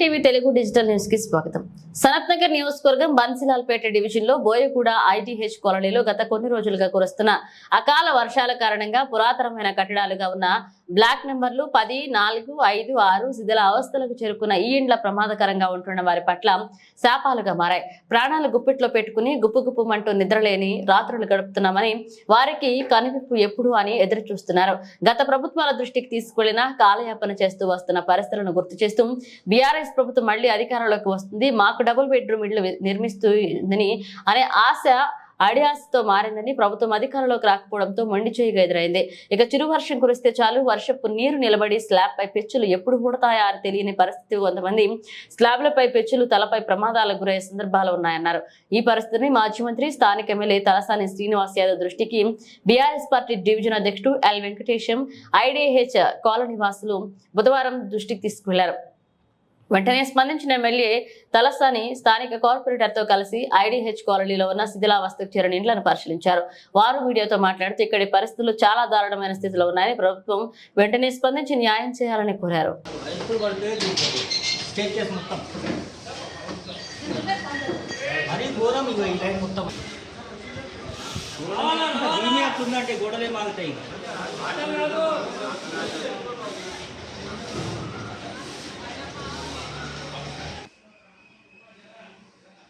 TV Telugu digital news కి స్వాగతం. సనత్ నగర్ నియోజకవర్గం బన్సిలాల్పేట డివిజన్ లో బోయగూడ ఐటీహెచ్ కాలనీలో గత కొన్ని రోజులుగా కురుస్తున్న అకాల వర్షాల కారణంగా పురాతనమైన కట్టడాలుగా ఉన్న బ్లాక్ నెంబర్లు 10, 4, 5, 6 శిథిల అవస్థలకు చేరుకున్న ఈ ఇండ్ల ప్రమాదకరంగా ఉంటున్న వారి పట్ల శాపాలుగా మారాయి. ప్రాణాలు గుప్పిట్లో పెట్టుకుని గుప్పుగుప్పుమంటూ నిద్రలేని రాత్రులు గడుపుతున్నామని, వారికి కనువిప్పు ఎప్పుడు అని ఎదురు చూస్తున్నారు. గత ప్రభుత్వాల దృష్టికి తీసుకెళ్లిన కాలయాపన చేస్తూ వస్తున్న పరిస్థితులను గుర్తు చేస్తూ బీఆర్ఎస్ ప్రభుత్వం మళ్లీ అధికారంలోకి వస్తుంది, మాకు డబుల్ బెడ్రూమ్ ఇళ్లు నిర్మిస్తుందని అనే ఆశ అడియాసతో మారిందని, ప్రభుత్వం అధికారంలోకి రాకపోవడంతో మొండి చేయిగా ఎదురైంది. ఇక చిరు వర్షం కురిస్తే చాలు వర్షపు నీరు నిలబడి స్లాబ్ పై పెచ్చులు ఎప్పుడు ఊడతాయా అని తెలియని పరిస్థితి. కొంతమంది స్లాబ్లపై పెచ్చులు తలపై ప్రమాదాలకు గురయ్యే సందర్భాలు ఉన్నాయన్నారు. ఈ పరిస్థితిని మాజీ మంత్రి స్థానిక ఎమ్మెల్యే తలసాని శ్రీనివాస్ యాదవ్ దృష్టికి బీఆర్ఎస్ పార్టీ డివిజన్ అధ్యక్షుడు ఎల్ వెంకటేశం, ఐడీహెచ్ కాలనీ వాసులు బుధవారం దృష్టికి తీసుకువెళ్లారు. వెంటనే స్పందించిన ఎమ్మెల్యే తలసాని స్థానిక కార్పొరేటర్ తో కలిసి ఐడీహెచ్ కాలనీలో ఉన్న శిథిలావస్థకు చేరిన ఇండ్లను పరిశీలించారు. వారు మీడియాతో మాట్లాడుతూ ఇక్కడి పరిస్థితులు చాలా దారుణమైన స్థితిలో ఉన్నాయని, ప్రభుత్వం వెంటనే స్పందించి న్యాయం చేయాలని కోరారు.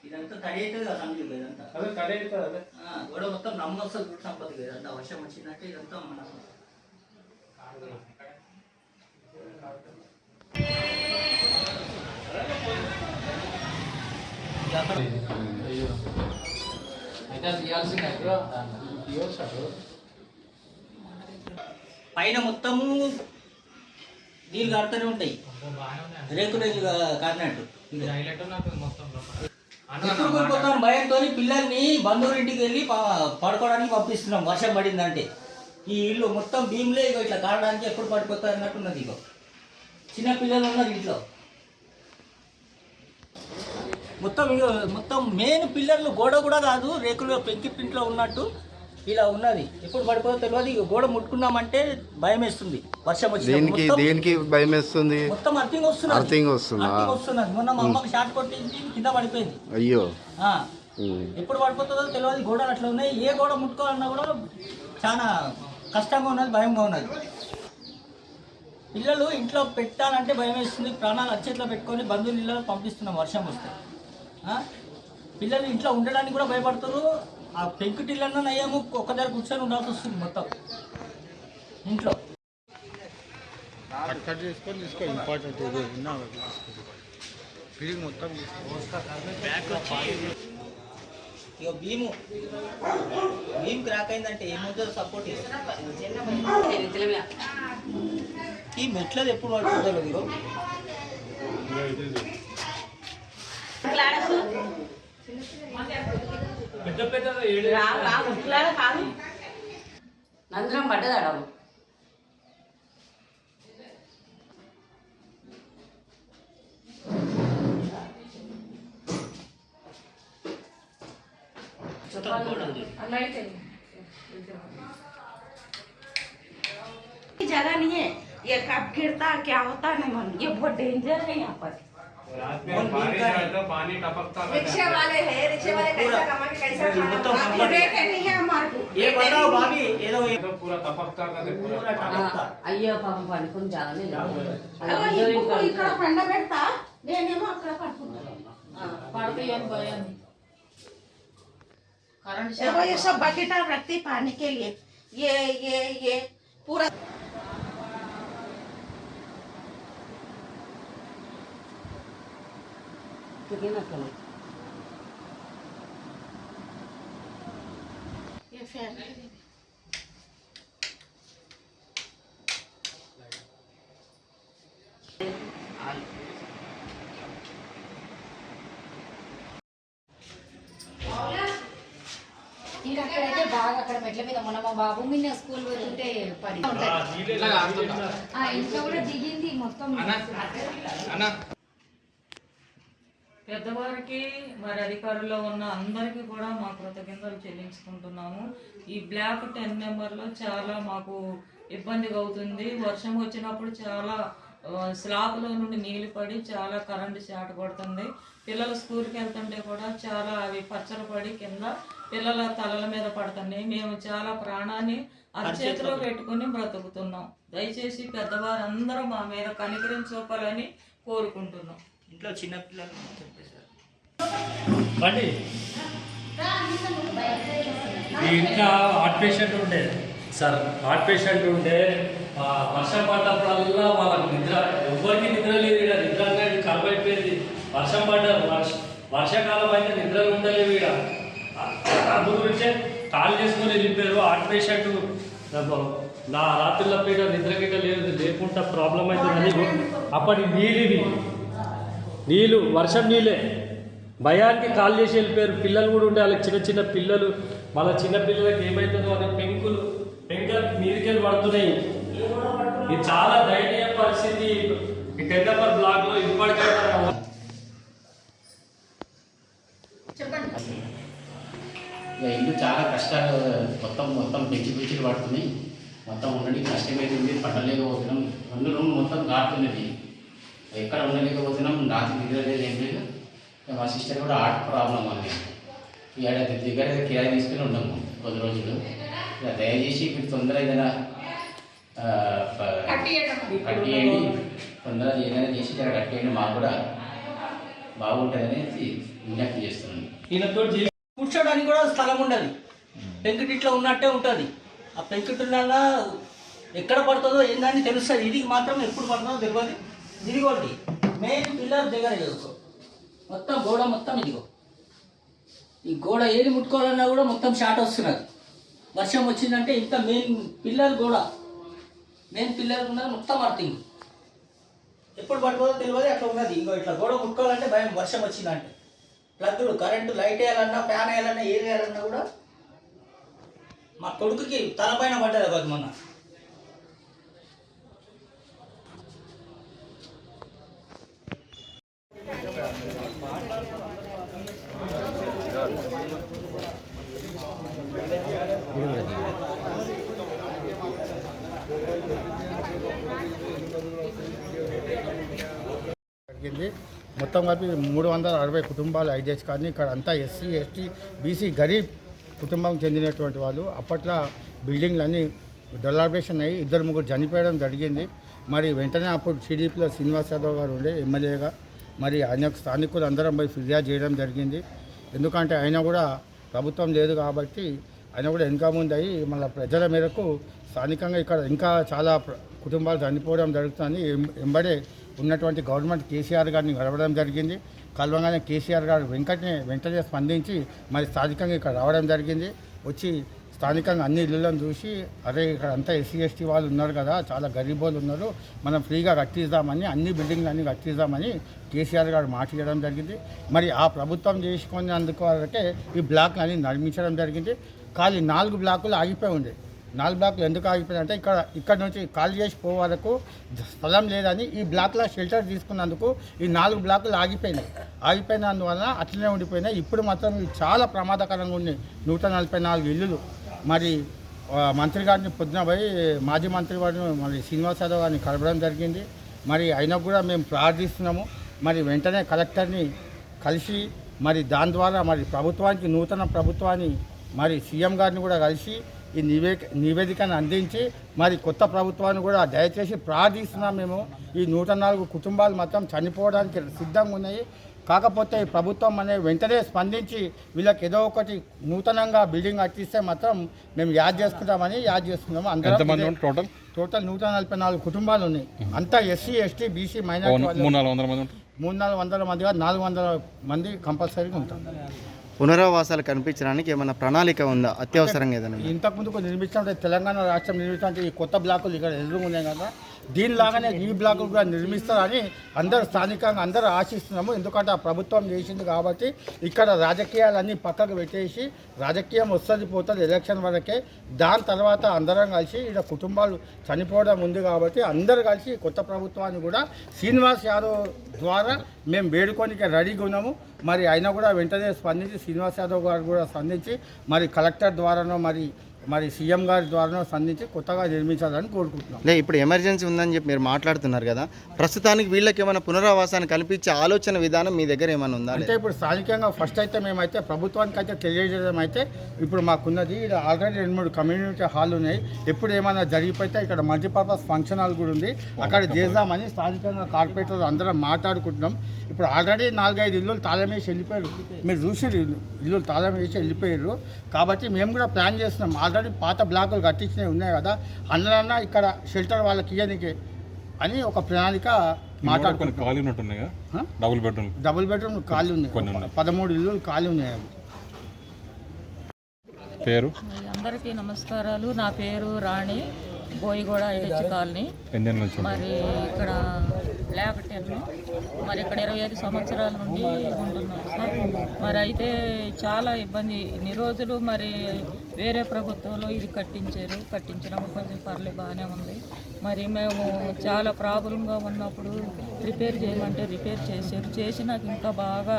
ఇదంతా తడి అవుతుంది కదా సంగతి, ఇదంతా అదే తడి అవుతుంది. అదే గోడ మొత్తం నమ్మొస్తుంది కూడా సంపత్తి ఇదంతా వర్షం వచ్చిందంటే ఇదంతా మన పైన మొత్తము నీళ్ళు కడుతూనే ఉంటాయి, రేకులు కారినట్టు. ఎప్పుడు కోల్పోతాను భయంతో పిల్లల్ని బంధువుల ఇంటికి వెళ్ళి పడుకోవడానికి పంపిస్తున్నాం వర్షం పడిందంటే. ఈ ఇల్లు మొత్తం భీములే ఇగో ఇట్లా కారడానికి ఎప్పుడు పడిపోతారు అన్నట్టు ఉన్నది. ఇగో చిన్న పిల్లలు ఉన్నారు ఇంట్లో మొత్తం. ఇగో మొత్తం మెయిన్ పిల్లర్లు గోడ కూడా కాదు, రేకులు పెంకింట్లో ఉన్నట్టు ఇలా ఉన్నది. ఎప్పుడు పడిపోతుందో తెలియదు. ఇక గోడ ముట్టుకున్నామంటే భయం వేస్తుంది. వర్షం దేనికి భయం వేస్తుంది? మొత్తం అర్థింగ్ వస్తున్నది. మొన్న మా అమ్మకి షార్ట్ కొట్టించి కింద పడిపోయింది. అయ్యో, ఎప్పుడు పడిపోతుందో తెలియదు. గోడలు అట్లా ఉన్నాయి. ఏ గోడ ముట్టుకోవాలన్నా కూడా చాలా కష్టంగా ఉన్నది, భయంగా ఉన్నది. పిల్లలు ఇంట్లో పెట్టాలంటే భయం వేస్తుంది. ప్రాణాలు అచ్చేట్లో పెట్టుకొని బంధువులు ఇళ్ళలో పంపిస్తున్నాం వర్షం వస్తే. పిల్లలు ఇంట్లో ఉండడానికి కూడా భయపడుతున్నారు. ఆ పెంకుటిళ్ళన్నా నయ్యాము, ఒక్క దగ్గర కూర్చొని ఉండాల్సి వస్తుంది మొత్తం ఇంట్లో. ఇక భీము క్రాక్ అయిందంటే ఏమవుతుందో సపోర్ట్. ఈ మెట్లది ఎప్పుడు పడుతుందో ఇగో నందరం పడ్డదాడ जगह नहीं है, ये कब गिरता क्या होता नहीं मन, ये बहुत डेंजर है यहाँ पर। पानी टपकता रिक्शे वाले कैसा कमा के कैसा खाना नहीं है हमारे को। ये बताओ भाभी, ये तो पूरा टपकता पूरा टपकता. అయ్యో పాపం పడుకుని జాగానే ఇక్కడ పండ పెడతా, నేనేమో అక్కడ పడుకుంటాను. ये सब बकेट रखती पानी के लिए. ये पूरा ये फैन అక్కడైతే బాగా అక్కడ మెట్ల మీద మొన్న మా బాబు మీద స్కూల్ వెళ్తుంటే పడి ఇంట్లో కూడా దిగింది మొత్తం. పెద్దవారికి మరి అధికారుల్లో ఉన్న అందరికీ కూడా మా కృతజ్ఞతలు చెల్లించుకుంటున్నాము. ఈ బ్లాక్ 10 నెంబర్లో చాలా మాకు ఇబ్బందిగా అవుతుంది. వర్షం వచ్చినప్పుడు చాలా స్లాబ్లో నుండి నీళ్లు పడి చాలా కరెంటు షార్ట్ కొడుతుంది. పిల్లలు స్కూల్కి వెళ్తుంటే కూడా చాలా అవి పచ్చలు పడి కింద పిల్లల తలల మీద పడుతున్నాయి. మేము చాలా ప్రాణాన్ని అరచేతిలో పెట్టుకుని బ్రతుకుతున్నాం. దయచేసి పెద్దవారందరూ మా మీద కనికరం చూపాలని కోరుకుంటున్నాం. ఇంట్లో చిన్నపిల్లలు చెప్పేశారు. బండి ఈ ఇంట్లో హార్ట్ పేషెంట్ ఉండే సార్, హార్ట్ పేషెంట్ ఉండే వర్షం పడ్డప్పుడల్లా వాళ్ళకి నిద్ర, ఎవ్వరికి నిద్ర లేదు. ఇక్కడ నిద్ర అనేది కరువైపోయింది. వర్షం వర్షాకాలం అయితే నిద్రలు ఉండలేవు. ఇక్కడ అందు గురించే కాల్ చేసుకొని వెళ్ళిపోయారు. హార్ట్ పేషెంట్ నా రాత్రిలో పీట నిద్ర గిట్ట లేదు, లేకుండా ప్రాబ్లం అవుతుందని అప్పటి నీళ్ళు వర్షం నీళ్ళే భయానికి కాల్ చేసి వెళ్ళిపోయారు. పిల్లలు కూడా ఉండే వాళ్ళకి చిన్న చిన్న పిల్లలు, మళ్ళీ చిన్న పిల్లలకి ఏమవుతుందో అని పెంకులు మీదికెళ్ళి పడుతున్నాయి. ఇది చాలా దయనీయ పరిస్థితి. ఈ 10 నెంబర్ బ్లాక్లో ఇప్పటికైనా ఇల్లు చాలా కష్టాలు, మొత్తం పెంచి పడుతున్నాయి. మొత్తం ఉండడానికి కష్టమైతుంది. పట్టలేకపోతున్నాం. 2 రూమ్ మొత్తం కారుతున్నది. ఎక్కడ ఉండలేకపోతున్నాం. రాత్రి నిద్ర లేదు, ఏం లేదు. మా సిస్టర్ కూడా హార్ట్ ప్రాబ్లం ఉంది. ఈ ఏడాది దగ్గర కిరాయి తీసుకుని ఉన్నాము కొద్ది రోజులు. దయచేసి ఇప్పుడు తొందరగా ఏదైనా కట్టేయండి, తొందరగా ఏదైనా చేసి ఇక్కడ కట్టేయండి, మాకు కూడా బాగుంటుందని విజ్ఞప్తి చేస్తున్నాను. ఈయనతో కూర్చోడానికి కూడా స్థలం ఉండదు. పెంకుటి ఇట్లా ఉన్నట్టే ఉంటుంది. ఆ పెంకుటిలో ఎక్కడ పడుతుందో ఏందని తెలుస్తుంది. ఇది మాత్రం ఎప్పుడు పడుతుందో తెలియదు. ఇదిగోండి మెయిన్ పిల్లర్ దగ్గర చేసుకో, మొత్తం గోడ మొత్తం ఇదిగో. ఈ గోడ ఏది ముట్టుకోవాలన్నా కూడా మొత్తం షార్ట్ వస్తున్నది. వర్షం వచ్చిందంటే ఇంత మెయిన్ పిల్లర్ కూడా ఉన్నది మొత్తం అర్థింగ్. ఎప్పుడు పడుతుందో తెలియదు, అట్లా ఉన్నది. ఇంకో ఇట్లా గోడ ముట్టుకోవాలంటే భయం. వర్షం వచ్చిందంటే ప్లగ్గులు, కరెంటు, లైట్ వేయాలన్నా, ఫ్యాన్ వేయాలన్నా, ఏది వేయాలన్నా కూడా. మా కొడుకుకి తలపైన పడ్డది కాదు మొన్న. జరిగింది. మొత్తం కలిపి 360 కుటుంబాలు ఐడియాస్, కానీ ఇక్కడ అంతా ఎస్సీ, ఎస్టీ, బీసీ గరీబ్ కుటుంబం చెందినటువంటి వాళ్ళు. అప్పట్లో బిల్డింగ్లన్నీ డెవలపేషన్ అయ్యి 2-3 చనిపోయడం జరిగింది. మరి వెంటనే అప్పుడు టీడీపీలో శ్రీనివాస్ యాదవ్ గారు ఉండే ఎమ్మెల్యేగా, మరి ఆయనకు స్థానికులు అందరం పోయి ఫిర్యాదు చేయడం జరిగింది. ఎందుకంటే ఆయన కూడా ప్రభుత్వం లేదు కాబట్టి ఆయన కూడా వెనుక ముందు అయ్యి మళ్ళీ ప్రజల మేరకు స్థానికంగా ఇక్కడ ఇంకా చాలా కుటుంబాలు చనిపోవడం జరుగుతుంది. వెంబడే ఉన్నటువంటి గవర్నమెంట్ కేసీఆర్ గారిని కలవడం జరిగింది. కలవగానే కేసీఆర్ గారు వెంటనే స్పందించి మరి స్థానికంగా ఇక్కడ రావడం జరిగింది. వచ్చి స్థానికంగా అన్ని ఇళ్ళలను చూసి, అదే ఇక్కడ అంతా ఎస్సీ ఎస్టీ వాళ్ళు ఉన్నారు కదా, చాలా గరీబోళ్ళు ఉన్నారు, మనం ఫ్రీగా కట్టిద్దామని, అన్ని బిల్డింగ్లు అన్నీ కట్టిద్దామని కేసీఆర్ గారు మాట ఇవ్వడం జరిగింది. మరి ఆ ప్రభుత్వం చేసుకునేందుకు వరకే ఈ బ్లాక్లు అన్నీ నిర్మించడం జరిగింది. ఖాళీ 4 బ్లాకులు ఆగిపోయి ఉండే. 4 బ్లాకులు ఎందుకు ఆగిపోయిందంటే ఇక్కడ నుంచి ఖాళీ చేసి పోయే వరకు స్థలం లేదని ఈ బ్లాక్లో షెల్టర్ తీసుకున్నందుకు ఈ 4 బ్లాకులు ఆగిపోయినందువల్ల అట్లనే ఉండిపోయినాయి. ఇప్పుడు మాత్రం ఇవి చాలా ప్రమాదకరంగా ఉన్నాయి. 144 ఇల్లులు. మరి మంత్రి గారిని పొద్దున పోయి మాజీ మంత్రి గారిని మరి శ్రీనివాస్ యాదవ్ గారిని కలవడం జరిగింది. మరి అయినా కూడా మేము ప్రార్థిస్తున్నాము. మరి వెంటనే కలెక్టర్ని కలిసి మరి దాని ద్వారా మరి ప్రభుత్వానికి, నూతన ప్రభుత్వాన్ని, మరి సీఎం గారిని కూడా కలిసి ఈ నివేదికను అందించి మరి కొత్త ప్రభుత్వాన్ని కూడా దయచేసి ప్రార్థిస్తున్నాం. మేము ఈ 104 కుటుంబాలు మొత్తం చనిపోవడానికి సిద్ధంగా ఉన్నాయి. కాకపోతే ఈ ప్రభుత్వం అనేది వెంటనే స్పందించి వీళ్ళకి ఏదో ఒకటి నూతనంగా బిల్డింగ్ కట్టిస్తే మాత్రం మేము యాద్ చేస్తున్నాము. అందరం టోటల్ 144 కుటుంబాలు ఉన్నాయి. అంతా ఎస్సీ, ఎస్టీ, బీసీ, మైనారిటీ 300-400 మందిగా 400 మంది కంపల్సరీగా ఉంటాం. పునరావాసాలు కనిపించడానికి ఏమైనా ప్రణాళిక ఉందా? అత్యవసరంగా ఏదైనా ఇంతకుముందు నిర్మించినట్టు తెలంగాణ రాష్ట్రం నిర్మించినట్టు ఈ కొత్త బ్లాకులు ఇక్కడ ఎదురు ఉన్నాయి కదా, దీనిలాగానే ఈ బ్లాకులు కూడా నిర్మిస్తారని అందరూ స్థానికంగా అందరూ ఆశిస్తున్నాము. ఎందుకంటే ఆ ప్రభుత్వం చేసింది కాబట్టి ఇక్కడ రాజకీయాలన్నీ పక్కకు పెట్టేసి, రాజకీయం వస్తుంది పోతుంది ఎలక్షన్ వరకే, దాని తర్వాత అందరం కలిసి ఇక్కడ కుటుంబాలు చనిపోవడం ఉంది కాబట్టి అందరూ కలిసి కొత్త ప్రభుత్వాన్ని కూడా శ్రీనివాస్ యాదవ్ ద్వారా మేము వేడుకోనికి రెడీగా ఉన్నాము. మరి అయినా కూడా వెంటనే స్పందించి శ్రీనివాస్ యాదవ్ గారు కూడా స్పందించి మరి కలెక్టర్ ద్వారానో మరి మరి సీఎం గారి ద్వారా సంధించి కొత్తగా నిర్మించాలని కోరుకుంటున్నాం. లే ఇప్పుడు ఎమర్జెన్సీ ఉందని చెప్పి మీరు మాట్లాడుతున్నారు కదా, ప్రస్తుతానికి వీళ్ళకి ఏమైనా పునరావాసాన్ని కల్పించే ఆలోచన విధానం మీ దగ్గర ఏమైనా ఉందా? అంటే ఇప్పుడు స్థానికంగా ఫస్ట్ అయితే మేమైతే ప్రభుత్వానికి అయితే తెలియజేయడం అయితే ఇప్పుడు మాకున్నది. ఇక్కడ ఆల్రెడీ 2-3 కమ్యూనిటీ హాల్ ఉన్నాయి. ఎప్పుడు ఏమైనా జరిగిపోతే ఇక్కడ మల్టీపర్పస్ ఫంక్షన్ హాల్ కూడా ఉంది, అక్కడ చేద్దామని స్థానికంగా కార్పొరేటర్లు అందరం మాట్లాడుకుంటున్నాం. ఇప్పుడు ఆల్రెడీ 4-5 ఇల్లులు తాళం వేసి వెళ్ళిపోయారు. మీరు చూసారు, ఇల్లు తాళం వేసి వెళ్ళిపోయారు. కాబట్టి మేము కూడా ప్లాన్ చేస్తున్నాం. ఆల్రెడీ పాత బ్లాకులు కట్టించినవి ఉన్నాయి కదా, అందువలన ఇక్కడ షెల్టర్ వాళ్ళకి ఇయ్యనికి అని ఒక ప్రణాళిక మాట్లాడుకుంటున్నాం. డబుల్ బెడ్రూమ్ ఖాళీ ఉన్నాయి, 13 ఇల్లులు ఖాళీ ఉన్నాయి. పేరు? అందరికీ నమస్కారాలు. నా పేరు రాణి, బోయిగూడ ఐహెచ్ కాలనీ. మరి ఇక్కడ బ్లాక్ 10, మరి ఇక్కడ 25 సంవత్సరాల నుండి ఉంటున్నాం సార్. మరి అయితే చాలా ఇబ్బంది. ఇన్ని రోజులు మరి వేరే ప్రభుత్వంలో ఇది కట్టించినప్పుడు కొంచెం పర్లేదు బాగానే ఉంది. మరి మేము చాలా ప్రాబ్లంగా ఉన్నప్పుడు రిపేర్ చేయమంటే రిపేర్ చేసినాక ఇంకా బాగా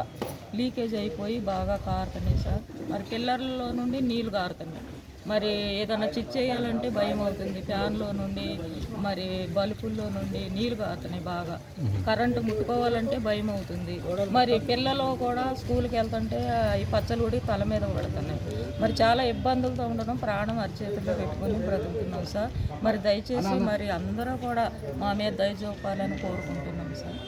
లీకేజ్ అయిపోయి బాగా కారుతున్నాయి సార్. మరి పిల్లర్లో నుండి నీళ్ళు కారుతున్నాయి. మరి ఏదైనా చిచ్ చేయాలంటే భయం అవుతుంది. ఫ్యాన్లో నుండి మరి బల్బుల్లో నుండి నీళ్ళు కారుతున్నాయి బాగా. కరెంటు ముట్టుకోవాలంటే భయం అవుతుంది. మరి పిల్లలు కూడా స్కూల్కి వెళ్తుంటే ఈ పచ్చలు కూడా తల మీద పడుతున్నాయి. మరి చాలా ఇబ్బందులతో ఉండడం, ప్రాణం అరిచేతుల్లో పెట్టుకొని బ్రతుకుతున్నాం సార్. మరి దయచేసి మరి అందరూ కూడా మా మీద దయ చూపాలని కోరుకుంటున్నాం సార్.